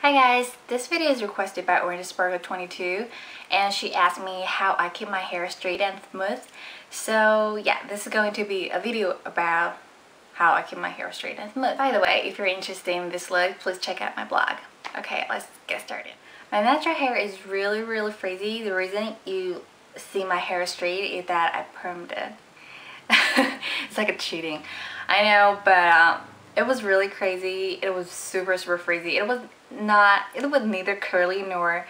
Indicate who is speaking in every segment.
Speaker 1: Hi guys, this video is requested by Orange Sparkle 22 and she asked me how I keep my hair straight and smooth. So yeah, this is going to be a video about how I keep my hair straight and smooth. By the way, if you're interested in this look, please check out my blog. Okay, let's get started. My natural hair is really frizzy. The reason you see my hair straight is that I permed it. It's like a cheating, I know, but it was really crazy. It was super frizzy. It was neither curly nor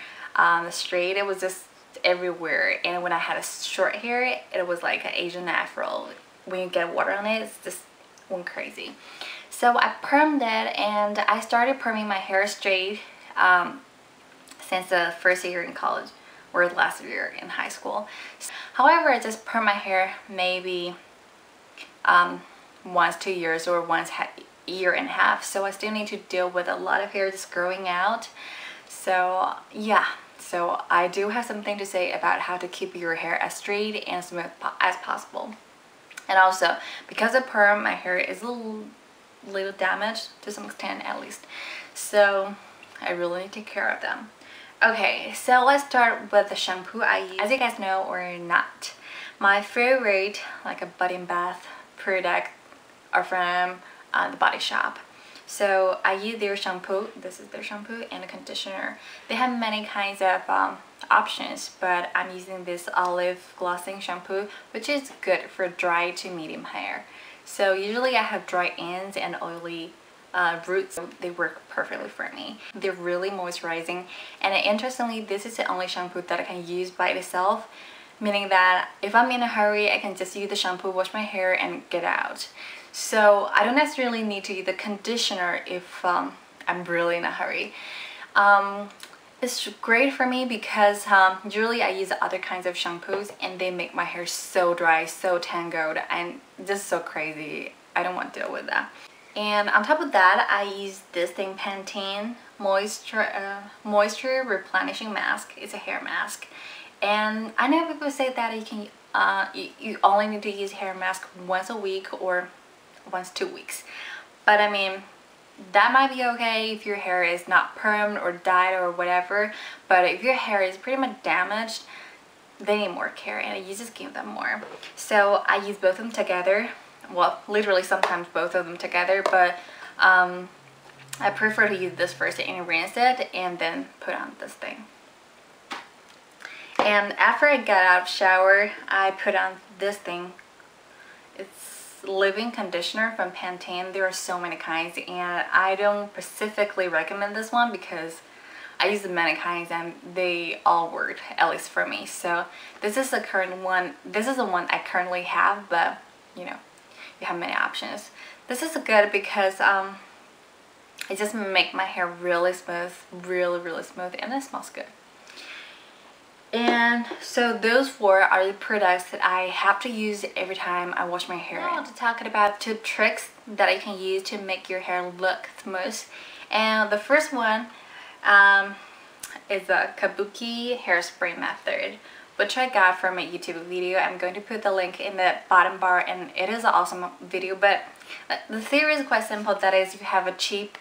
Speaker 1: straight. It was just everywhere. And when I had a short hair, it was like an Asian afro. When you get water on it, it's just went crazy. So I permed it, and I started perming my hair straight since the first year in college or last year in high school. However, I just perm my hair maybe once 2 years or once year and a half, so I still need to deal with a lot of hair just growing out. So yeah, so I do have something to say about how to keep your hair as straight and smooth as possible. And also, because of perm, my hair is a little damaged to some extent at least, so I really need to take care of them. Okay, so let's start with the shampoo I use. As you guys know or not, my favorite like a body and bath product are from the Body Shop. So I use their shampoo. This is their shampoo and a conditioner. They have many kinds of options, but I'm using this olive glossing shampoo, which is good for dry to medium hair. So usually I have dry ends and oily roots, so they work perfectly for me. They're really moisturizing, and interestingly, this is the only shampoo that I can use by itself, meaning that if I'm in a hurry, I can just use the shampoo, wash my hair, and get out. So I don't necessarily need to use the conditioner if I'm really in a hurry. It's great for me because usually I use other kinds of shampoos and they make my hair so dry, so tangled, and just so crazy. I don't want to deal with that. And on top of that, I use this thing, Pantene Moisture Replenishing Mask. It's a hair mask. And I know people say that you can you only need to use hair mask once a week or once 2 weeks, but I mean that might be okay if your hair is not permed or dyed or whatever, but if your hair is pretty much damaged, they need more care and you just give them more. So I use both of them together, well, literally sometimes both of them together, but I prefer to use this first and rinse it and then put on this thing. And after I get out of shower, I put on this thing. It's leave-in conditioner from Pantene. There are so many kinds, and I don't specifically recommend this one because I use many kinds and they all work, at least for me. So this is the current one. This is the one I currently have, but you know, you have many options. This is good because it just makes my hair really smooth, really smooth, and it smells good. And so those four are the products that I have to use every time I wash my hair. Now I want to talk about 2 tricks that I can use to make your hair look smooth. And the first one is the Kabuki hairspray method, which I got from a YouTube video. I'm going to put the link in the bottom bar, and it is an awesome video. But the theory is quite simple. That is, you have a cheap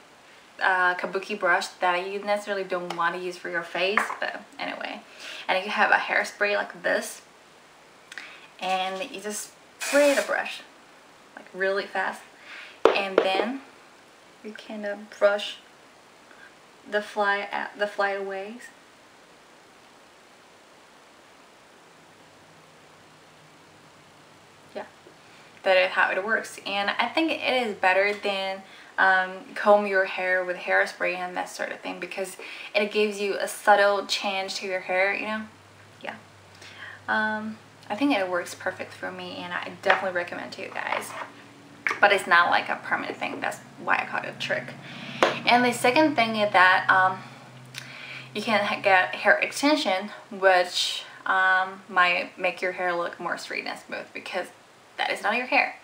Speaker 1: Kabuki brush that you necessarily don't want to use for your face, but anyway, and you have a hairspray like this, and you just spray the brush like really fast, and then you kind of brush the flyaways. Yeah, that is how it works, and I think it is better than comb your hair with hairspray and that sort of thing, because it gives you a subtle change to your hair, you know. Yeah, I think it works perfect for me, and I definitely recommend to you guys, but it's not like a permanent thing. That's why I call it a trick. And the second thing is that you can get hair extension, which might make your hair look more straight and smooth, because that is not your hair.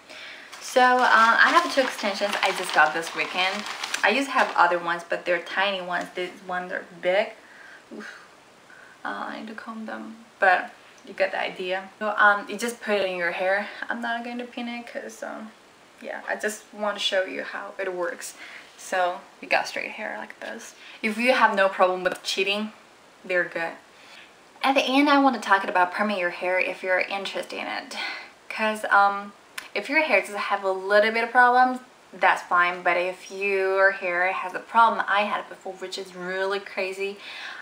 Speaker 1: So I have 2 extensions I just got this weekend. I used to have other ones, but they're tiny ones. These ones are big. Oof. I need to comb them, but you get the idea. So you just put it in your hair. I'm not going to pin it because yeah, I just want to show you how it works. So you got straight hair like this. If you have no problem with cheating, they're good. At the end, I want to talk about perming your hair if you're interested in it. Because if your hair does have a little bit of problems, that's fine. But if your hair has a problem I had before, which is really crazy,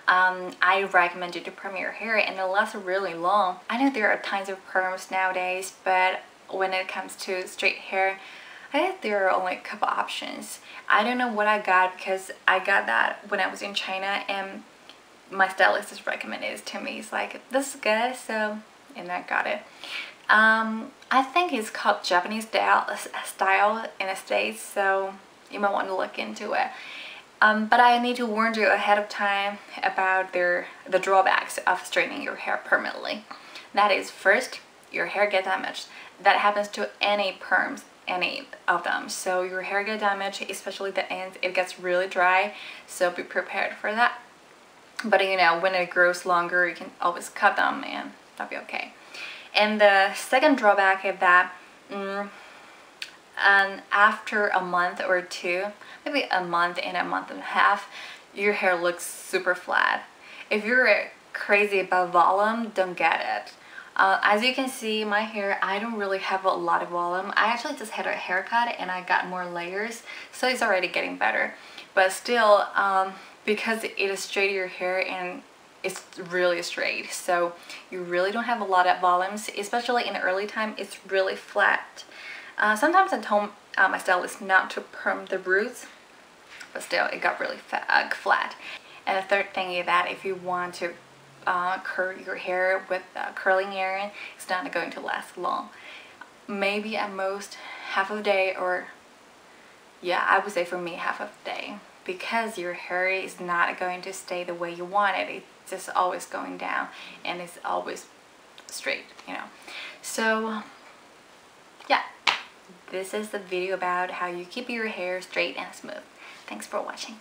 Speaker 1: I recommend you to perm your hair, and it lasts really long. I know there are tons of perms nowadays, but when it comes to straight hair, I think there are only a couple options. I don't know what I got because I got that when I was in China, and my stylist just recommended it to me. He's like, this is good, so, and I got it. I think it's called Japanese style in the States, so you might want to look into it. But I need to warn you ahead of time about the drawbacks of straightening your hair permanently. That is, first, your hair gets damaged. That happens to any perms, any of them. So your hair gets damaged, especially the ends. It gets really dry, so be prepared for that. But you know, when it grows longer, you can always cut them and that'll be okay. And the second drawback is that after a month or two, maybe a month and a half, your hair looks super flat. If you're crazy about volume, don't get it. As you can see, my hair, I don't really have a lot of volume. I actually just had a haircut and I got more layers, so it's already getting better. But still, because it is straight your hair and it's really straight, so you really don't have a lot of volumes, especially in the early time. It's really flat. Sometimes I told my stylist not to perm the roots, but still it got really flat. And the third thing is that if you want to curl your hair with curling iron, it's not going to last long. Maybe at most half of a day, or yeah, I would say for me half of a day, because your hair is not going to stay the way you want it. It's just always going down and it's always straight, you know. So yeah, this is the video about how you keep your hair straight and smooth. Thanks for watching.